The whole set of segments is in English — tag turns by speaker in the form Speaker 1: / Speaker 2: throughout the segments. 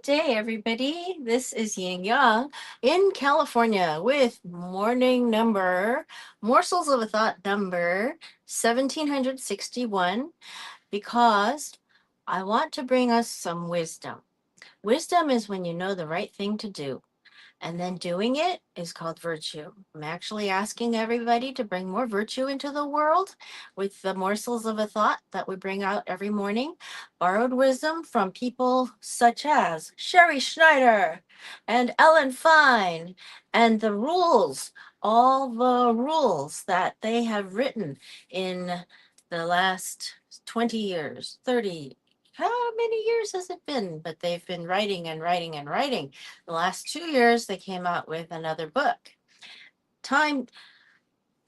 Speaker 1: day, everybody. This is Yin Yang in California with morning number, morsels of a thought number 1761, because I want to bring us some wisdom. Wisdom is when you know the right thing to do. And then doing it is called virtue. I'm actually asking everybody to bring more virtue into the world with the morsels of a thought that we bring out every morning. Borrowed wisdom from people such as Sherrie Schneider and Ellen Fein, and the rules, all the rules that they have written in the last 20 years, 30. How many years has it been? But they've been writing and writing and writing. The last 2 years, they came out with another book. Time,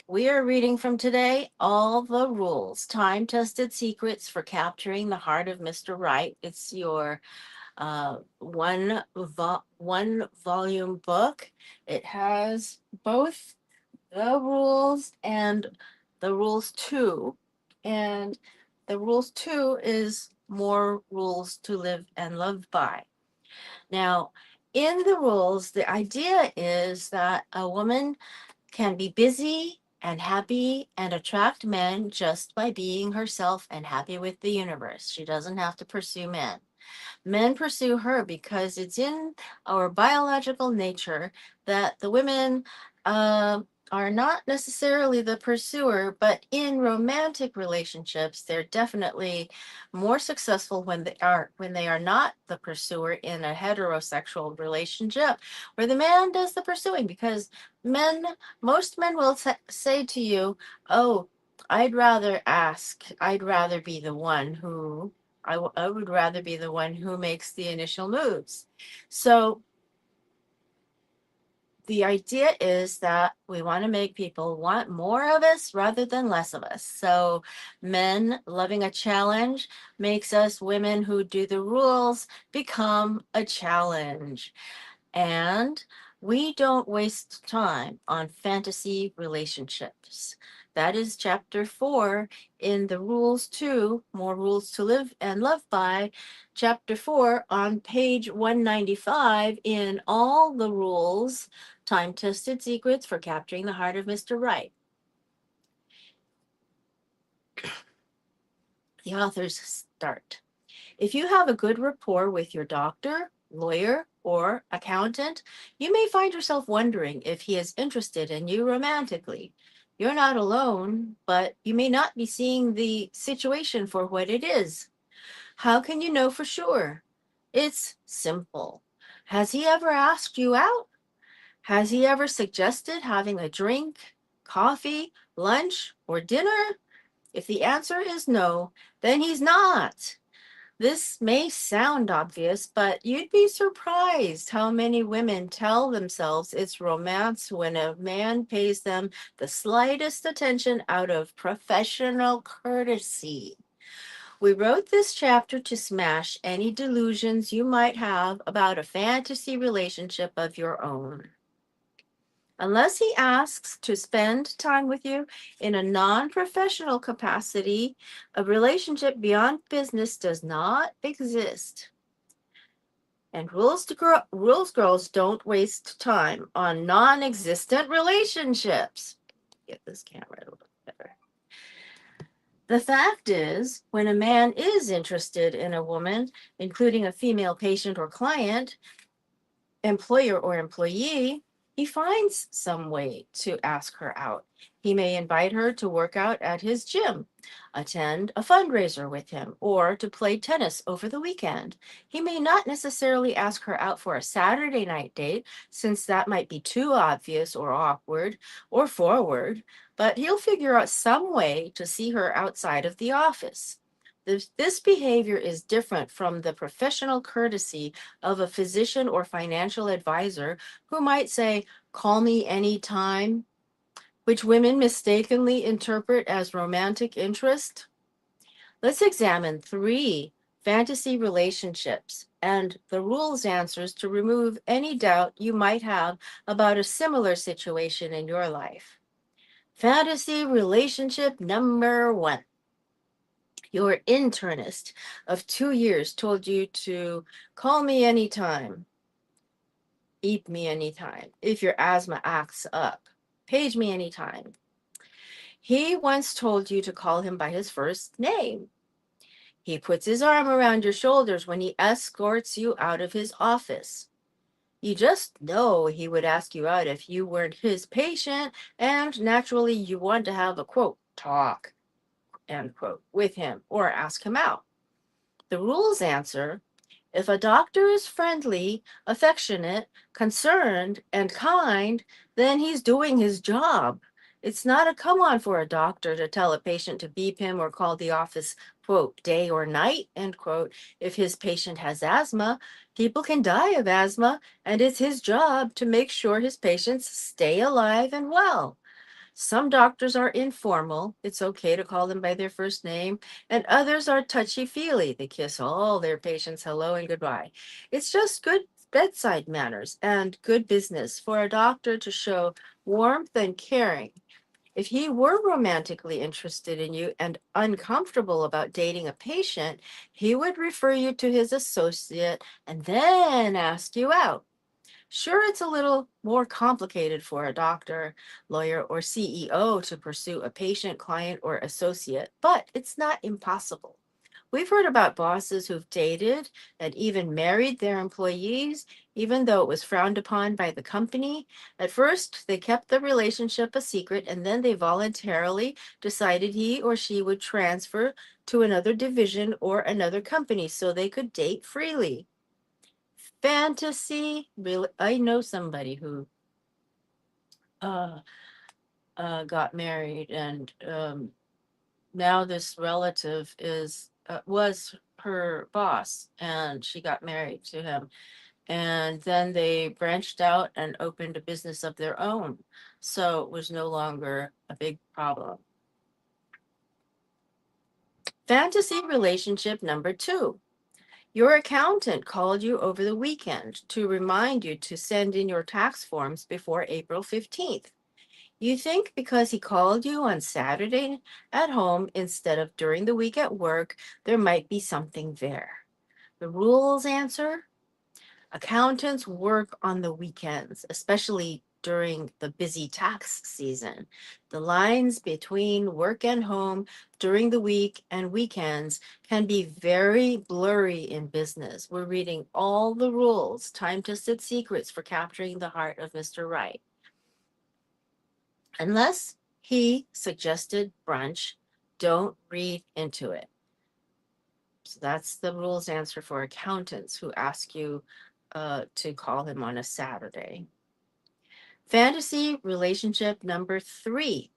Speaker 1: we are reading from today All the Rules, Time Tested Secrets for Capturing the Heart of Mr. Right. It's your one volume book. It has both the rules and the rules two. And the rules two is more rules to live and love by. Now, in the rules, the idea is that a woman can be busy and happy and attract men just by being herself and happy with the universe. She doesn't have to pursue men. Men pursue her because it's in our biological nature that the women uh, are not necessarily the pursuer, but in romantic relationships, they're definitely more successful when they are not the pursuer in a heterosexual relationship, where the man does the pursuing. Because men, most men will say to you, "Oh, I'd rather be the one who." I would rather be the one who makes the initial moves. So the idea is that we want to make people want more of us rather than less of us. So men loving a challenge makes us women who do the rules become a challenge. And we don't waste time on fantasy relationships. That is chapter 4 in the rules 2, more rules to live and love by. Chapter 4 on page 195 in All the Rules, Time Tested Secrets for Capturing the Heart of Mr. Right. The authors start. If you have a good rapport with your doctor, lawyer, or accountant, you may find yourself wondering if he is interested in you romantically. You're not alone, but you may not be seeing the situation for what it is. How can you know for sure? It's simple. Has he ever asked you out? Has he ever suggested having a drink, coffee, lunch, or dinner? If the answer is no, then he's not. This may sound obvious, but you'd be surprised how many women tell themselves it's romance when a man pays them the slightest attention out of professional courtesy. We wrote this chapter to smash any delusions you might have about a fantasy relationship of your own. Unless he asks to spend time with you in a non professional capacity, a relationship beyond business does not exist. And rules girls don't waste time on non existent relationships. Get this camera a little better. The fact is, when a man is interested in a woman, including a female patient or client, employer or employee, he finds some way to ask her out. He may invite her to work out at his gym, attend a fundraiser with him, or to play tennis over the weekend. He may not necessarily ask her out for a Saturday night date, since that might be too obvious or awkward or forward, but he'll figure out some way to see her outside of the office. This behavior is different from the professional courtesy of a physician or financial advisor who might say, "Call me anytime," which women mistakenly interpret as romantic interest. Let's examine 3 fantasy relationships and the rules answers to remove any doubt you might have about a similar situation in your life. Fantasy relationship number 1. Your internist of 2 years told you to call me anytime, eat me anytime. If your asthma acts up, page me anytime. He once told you to call him by his first name. He puts his arm around your shoulders when he escorts you out of his office. You just know he would ask you out if you weren't his patient, and naturally you want to have a quote, talk, end quote, with him or ask him out. The rules answer: if a doctor is friendly, affectionate, concerned, and kind, then he's doing his job. It's not a come on for a doctor to tell a patient to beep him or call the office, quote, day or night, end quote, if his patient has asthma. People can die of asthma, and it's his job to make sure his patients stay alive and well. Some doctors are informal. It's okay to call them by their first name. And others are touchy feely. They kiss all their patients hello and goodbye. It's just good bedside manners and good business for a doctor to show warmth and caring. If he were romantically interested in you and uncomfortable about dating a patient, he would refer you to his associate and then ask you out. Sure, it's a little more complicated for a doctor, lawyer, or CEO to pursue a patient, client, or associate, but it's not impossible. We've heard about bosses who've dated and even married their employees, even though it was frowned upon by the company. At first, they kept the relationship a secret, and then they voluntarily decided he or she would transfer to another division or another company so they could date freely. Fantasy, really, I know somebody who uh, got married, and now this relative is was her boss, and she got married to him, and then they branched out and opened a business of their own, so it was no longer a big problem. Fantasy relationship number two. Your accountant called you over the weekend to remind you to send in your tax forms before April 15th. You think because he called you on Saturday at home instead of during the week at work, there might be something there. The rules answer: accountants work on the weekends, especially during the busy tax season. The lines between work and home during the week and weekends can be very blurry in business. We're reading all the rules, time-tested secrets for capturing the heart of Mr. Right. Unless he suggested brunch, don't read into it. So that's the rules answer for accountants who ask you to call him on a Saturday. Fantasy relationship number three.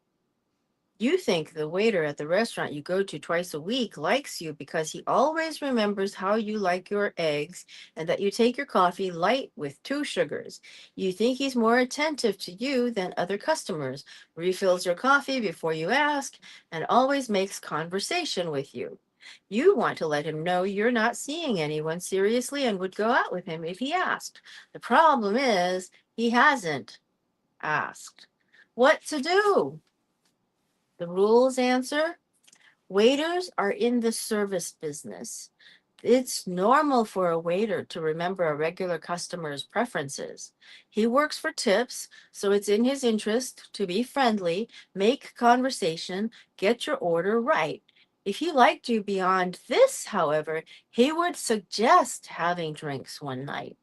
Speaker 1: You think the waiter at the restaurant you go to twice a week likes you because he always remembers how you like your eggs and that you take your coffee light with 2 sugars. You think he's more attentive to you than other customers, refills your coffee before you ask, and always makes conversation with you. You want to let him know you're not seeing anyone seriously and would go out with him if he asked. The problem is he hasn't asked. What to do? The rules answer: waiters are in the service business. It's normal for a waiter to remember a regular customer's preferences. He works for tips, so it's in his interest to be friendly, make conversation, get your order right. If he liked you beyond this, however, he would suggest having drinks one night.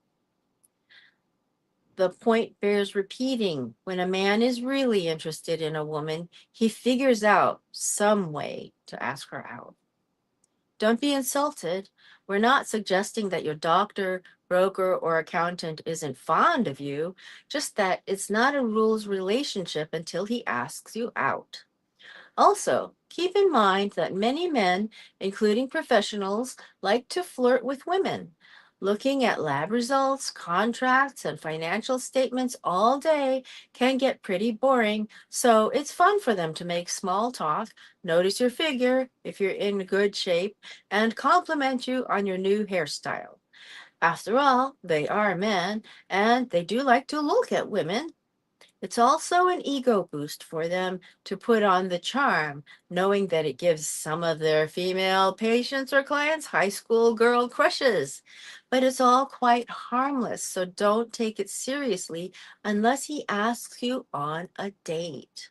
Speaker 1: The point bears repeating. When a man is really interested in a woman, he figures out some way to ask her out. Don't be insulted. We're not suggesting that your doctor, broker, or accountant isn't fond of you, just that it's not a rules relationship until he asks you out. Also, keep in mind that many men, including professionals, like to flirt with women. Looking at lab results, contracts, and financial statements all day can get pretty boring, so it's fun for them to make small talk, notice your figure if you're in good shape, and compliment you on your new hairstyle. After all, they are men, and they do like to look at women. It's also an ego boost for them to put on the charm, knowing that it gives some of their female patients or clients high school girl crushes. But it's all quite harmless, so don't take it seriously unless he asks you on a date.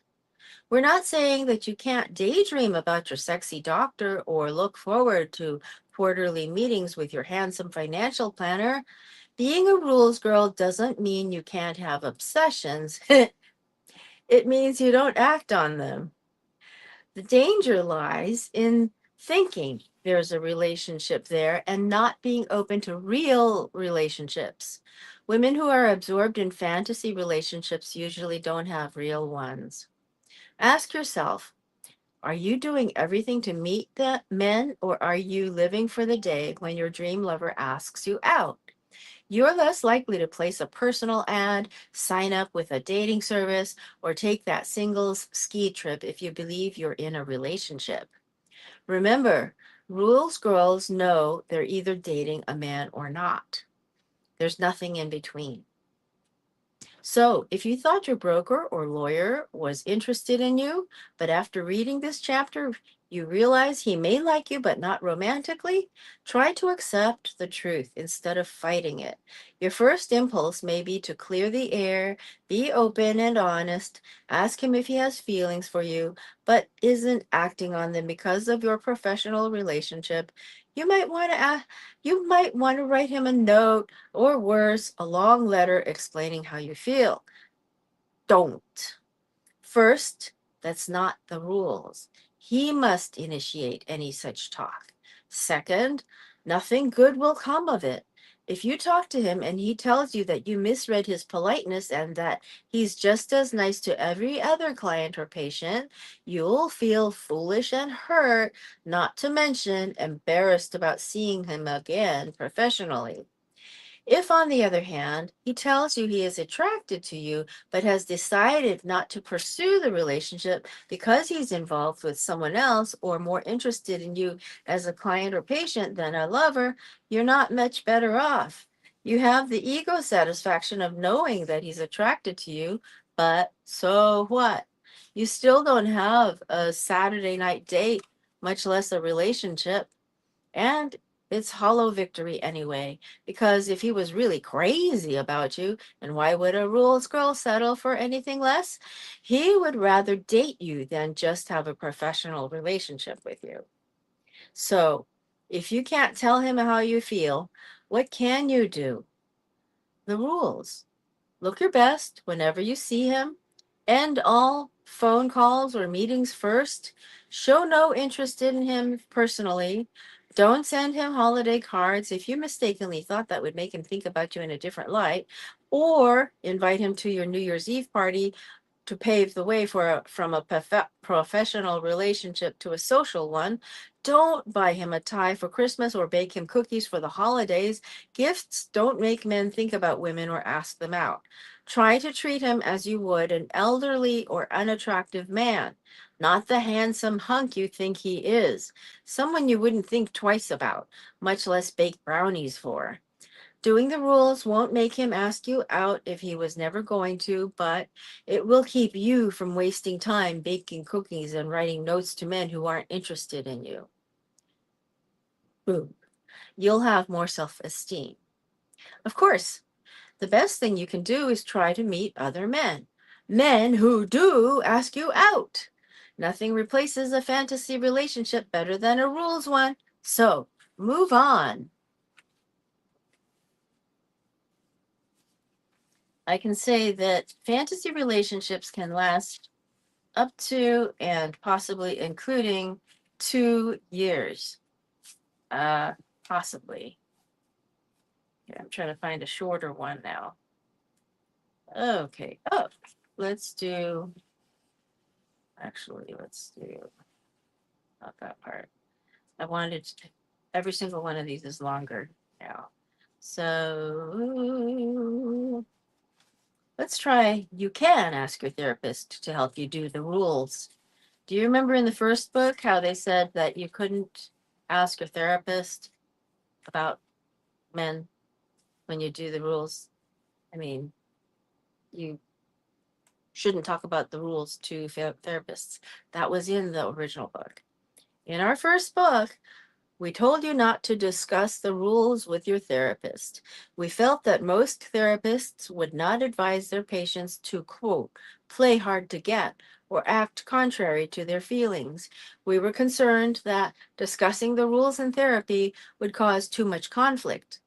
Speaker 1: We're not saying that you can't daydream about your sexy doctor or look forward to quarterly meetings with your handsome financial planner. Being a rules girl doesn't mean you can't have obsessions. It means you don't act on them. The danger lies in thinking there's a relationship there and not being open to real relationships. Women who are absorbed in fantasy relationships usually don't have real ones. Ask yourself, are you doing everything to meet the men, or are you living for the day when your dream lover asks you out? You're less likely to place a personal ad, sign up with a dating service, or take that singles ski trip if you believe you're in a relationship. Remember, rules girls know they're either dating a man or not. There's nothing in between. So, if you thought your broker or lawyer was interested in you, but after reading this chapter, you realize he may like you but not romantically, try to accept the truth instead of fighting it. Your first impulse may be to clear the air, be open and honest, ask him if he has feelings for you, but isn't acting on them because of your professional relationship. You might want to write him a note, or worse, a long letter explaining how you feel. Don't. First, that's not the rules. He must initiate any such talk. Second, nothing good will come of it. If you talk to him and he tells you that you misread his politeness and that he's just as nice to every other client or patient, you'll feel foolish and hurt, not to mention embarrassed about seeing him again professionally. If, on the other hand, he tells you he is attracted to you but has decided not to pursue the relationship because he's involved with someone else or more interested in you as a client or patient than a lover, you're not much better off. You have the ego satisfaction of knowing that he's attracted to you, but so what? You still don't have a Saturday night date, much less a relationship. And it's hollow victory anyway, because if he was really crazy about you, and why would a rules girl settle for anything less? He would rather date you than just have a professional relationship with you. So, if you can't tell him how you feel, what can you do? The rules. Look your best whenever you see him. End all phone calls or meetings first. Show no interest in him personally. Don't send him holiday cards if you mistakenly thought that would make him think about you in a different light, or invite him to your New Year's Eve party to pave the way from a professional relationship to a social one. Don't buy him a tie for Christmas or bake him cookies for the holidays. Gifts don't make men think about women or ask them out. Try to treat him as you would an elderly or unattractive man, not the handsome hunk you think he is, someone you wouldn't think twice about, much less bake brownies for. Doing the rules won't make him ask you out if he was never going to, but it will keep you from wasting time baking cookies and writing notes to men who aren't interested in you. Boom. You'll have more self esteem. Of course, the best thing you can do is try to meet other men. Men who do ask you out. Nothing replaces a fantasy relationship better than a rules one. So move on. I can say that fantasy relationships can last up to and possibly including 2 years. Uh, Possibly. Here, I'm trying to find a shorter one now. Okay. Oh, let's do, let's do not that part. I wanted to, every single one of these is longer now. So let's try, you can ask your therapist to help you do the rules. Do you remember in the first book how they said that you couldn't ask your therapist about men when you do the rules? I mean, you shouldn't talk about the rules to therapists. That was in the original book. In our first book, we told you not to discuss the rules with your therapist. We felt that most therapists would not advise their patients to, quote, play hard to get or act contrary to their feelings. We were concerned that discussing the rules in therapy would cause too much conflict.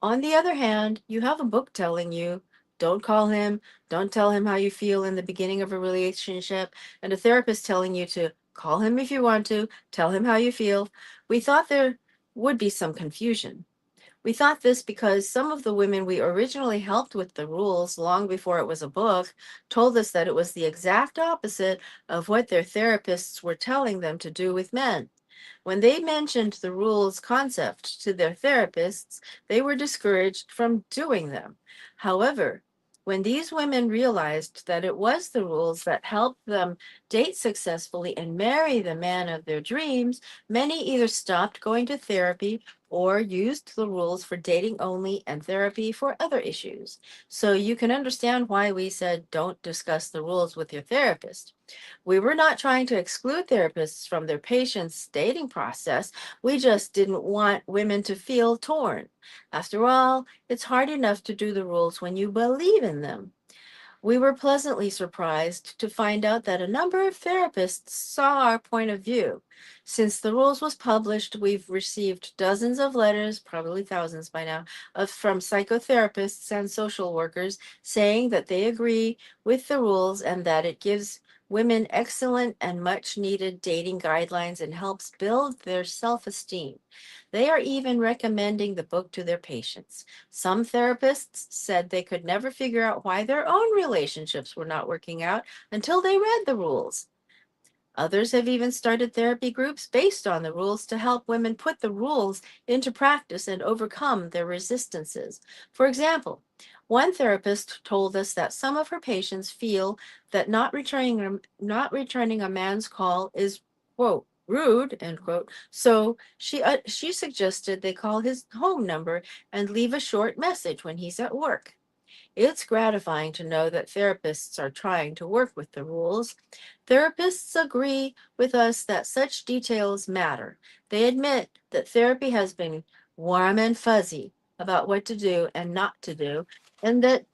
Speaker 1: On the other hand, you have a book telling you don't call him, don't tell him how you feel in the beginning of a relationship, and a therapist telling you to call him if you want to, tell him how you feel. We thought there would be some confusion. We thought this because some of the women we originally helped with the rules long before it was a book told us that it was the exact opposite of what their therapists were telling them to do with men. When they mentioned the rules concept to their therapists, they were discouraged from doing them. However, when these women realized that it was the rules that helped them date successfully and marry the man of their dreams, many either stopped going to therapy or used the rules for dating only and therapy for other issues. So you can understand why we said don't discuss the rules with your therapist. We were not trying to exclude therapists from their patients' dating process. We just didn't want women to feel torn. After all, it's hard enough to do the rules when you believe in them. We were pleasantly surprised to find out that a number of therapists saw our point of view. Since the rules was published, we've received dozens of letters, probably thousands by now, from psychotherapists and social workers saying that they agree with the rules and that it gives women excellent and much needed dating guidelines and helps build their self-esteem. They are even recommending the book to their patients. Some therapists said they could never figure out why their own relationships were not working out until they read the rules. Others have even started therapy groups based on the rules to help women put the rules into practice and overcome their resistances. For example, one therapist told us that some of her patients feel that not returning a man's call is, quote, rude, end quote. So she suggested they call his home number and leave a short message when he's at work. It's gratifying to know that therapists are trying to work with the rules. Therapists agree with us that such details matter. They admit that therapy has been warm and fuzzy about what to do and not to do, and that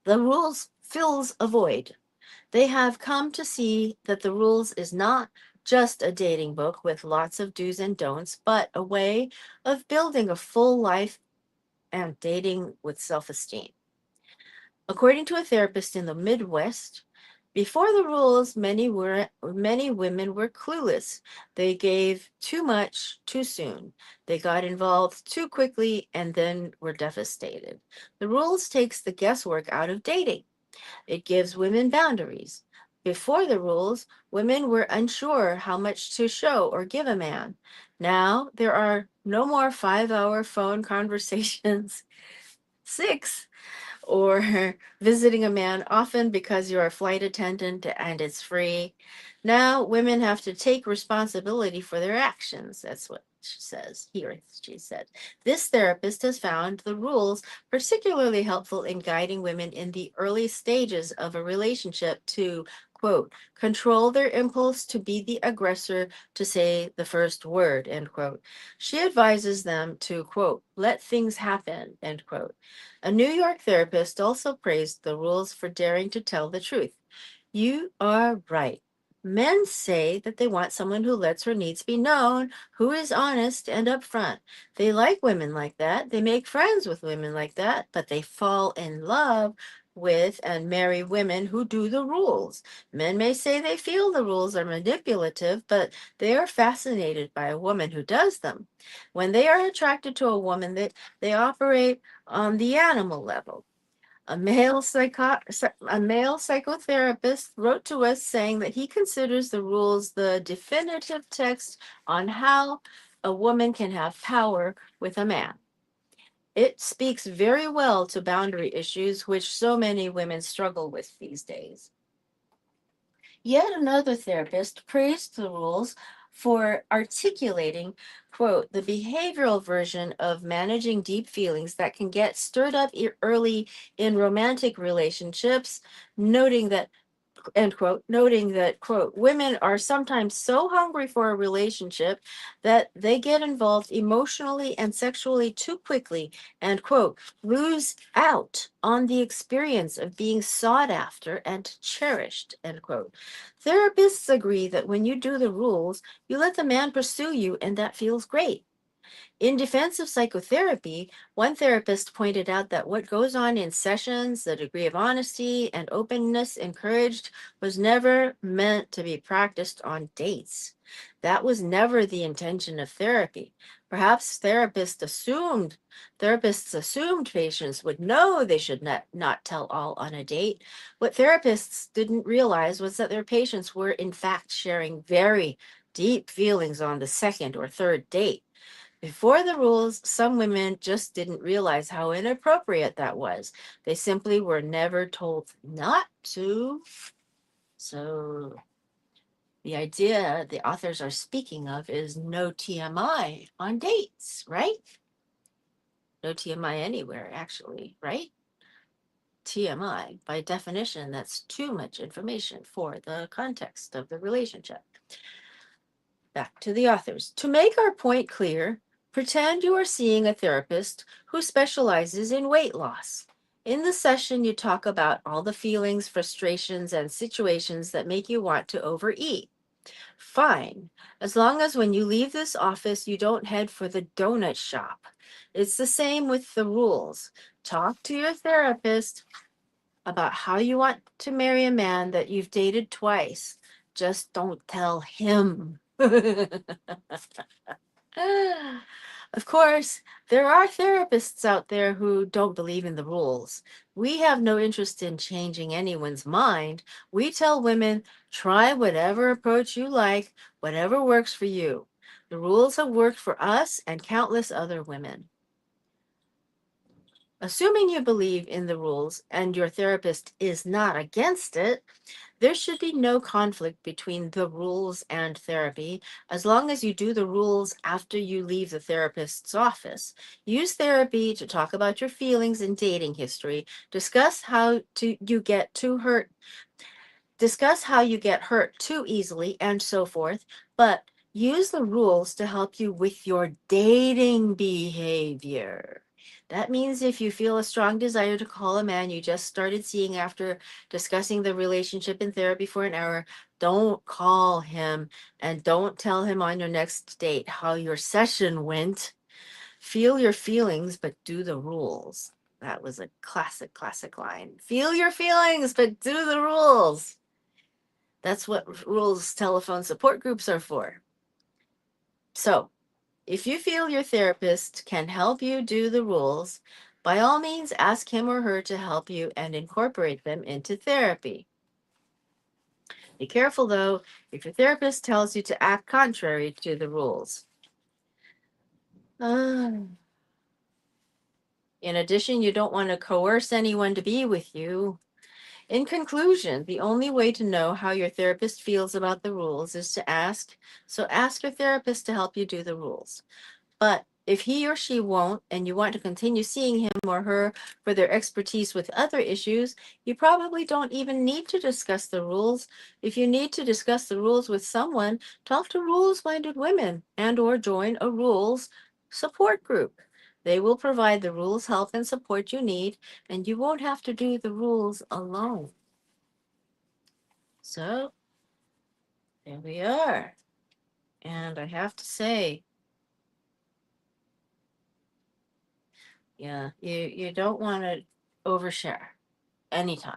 Speaker 1: the rules fills a void. They have come to see that the rules is not just a dating book with lots of do's and don'ts, but a way of building a full life and dating with self-esteem. According to a therapist in the Midwest, before the rules, many women were clueless. They gave too much too soon. They got involved too quickly and then were devastated. The rules takes the guesswork out of dating. It gives women boundaries. Before the rules, women were unsure how much to show or give a man. Now there are no more 5-hour phone conversations. Six, or visiting a man often because you're a flight attendant and it's free. Now women have to take responsibility for their actions. That's what she says here. She said, this therapist has found the rules particularly helpful in guiding women in the early stages of a relationship to, quote, control their impulse to be the aggressor, to say the first word, end quote. She advises them to, quote, let things happen, end quote. A New York therapist also praised the rules for daring to tell the truth. You are right. Men say that they want someone who lets her needs be known, who is honest and upfront. They like women like that. They make friends with women like that, but they fall in love with and marry women who do the rules. Men may say they feel the rules are manipulative, but they are fascinated by a woman who does them. When they are attracted to a woman, they operate on the animal level. A male psychotherapist wrote to us saying that he considers the rules the definitive text on how a woman can have power with a man. It speaks very well to boundary issues which so many women struggle with these days. Yet another therapist praised the rules for articulating, quote, the behavioral version of managing deep feelings that can get stirred up early in romantic relationships, noting that, end quote, noting that, quote, women are sometimes so hungry for a relationship that they get involved emotionally and sexually too quickly and, quote, lose out on the experience of being sought after and cherished, end quote. Therapists agree that when you do the rules, you let the man pursue you, and that feels great. In defense of psychotherapy, one therapist pointed out that what goes on in sessions, the degree of honesty and openness encouraged, was never meant to be practiced on dates. That was never the intention of therapy. Perhaps therapists assumed patients would know they should not tell all on a date. What therapists didn't realize was that their patients were in fact sharing very deep feelings on the second or third date. Before the rules, some women just didn't realize how inappropriate that was. They simply were never told not to. So, the idea the authors are speaking of is no TMI on dates, right? No TMI anywhere, actually, right? TMI, by definition, that's too much information for the context of the relationship. Back to the authors. To make our point clear, pretend you are seeing a therapist who specializes in weight loss. In the session, you talk about all the feelings, frustrations, and situations that make you want to overeat. Fine, as long as when you leave this office, you don't head for the donut shop. It's the same with the rules. Talk to your therapist about how you want to marry a man that you've dated twice. Just don't tell him. Of course, there are therapists out there who don't believe in the rules. We have no interest in changing anyone's mind. We tell women, try whatever approach you like, whatever works for you. The rules have worked for us and countless other women. Assuming you believe in the rules and your therapist is not against it, there should be no conflict between the rules and therapy as long as you do the rules after you leave the therapist's office. Use therapy to talk about your feelings and dating history. Discuss how you get hurt too easily and so forth, but use the rules to help you with your dating behavior. That means if you feel a strong desire to call a man you just started seeing after discussing the relationship in therapy for an hour, don't call him and don't tell him on your next date how your session went. Feel your feelings, but do the rules. That was a classic line. Feel your feelings, but do the rules. That's what rules telephone support groups are for. So, if you feel your therapist can help you do the rules, by all means ask him or her to help you and incorporate them into therapy. Be careful though if your therapist tells you to act contrary to the rules. In addition, you don't want to coerce anyone to be with you. In conclusion, the only way to know how your therapist feels about the rules is to ask. So ask your therapist to help you do the rules. But if he or she won't, and you want to continue seeing him or her for their expertise with other issues, you probably don't even need to discuss the rules. If you need to discuss the rules with someone, talk to rules-minded women and/or join a rules support group. They will provide the rules help and support you need, and you won't have to do the rules alone. So, there we are. And I have to say, yeah, you don't want to overshare anytime,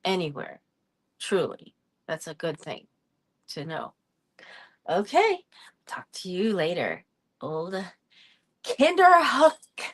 Speaker 1: anywhere. Truly. That's a good thing to know. Okay. Talk to you later. Old Kinderhook.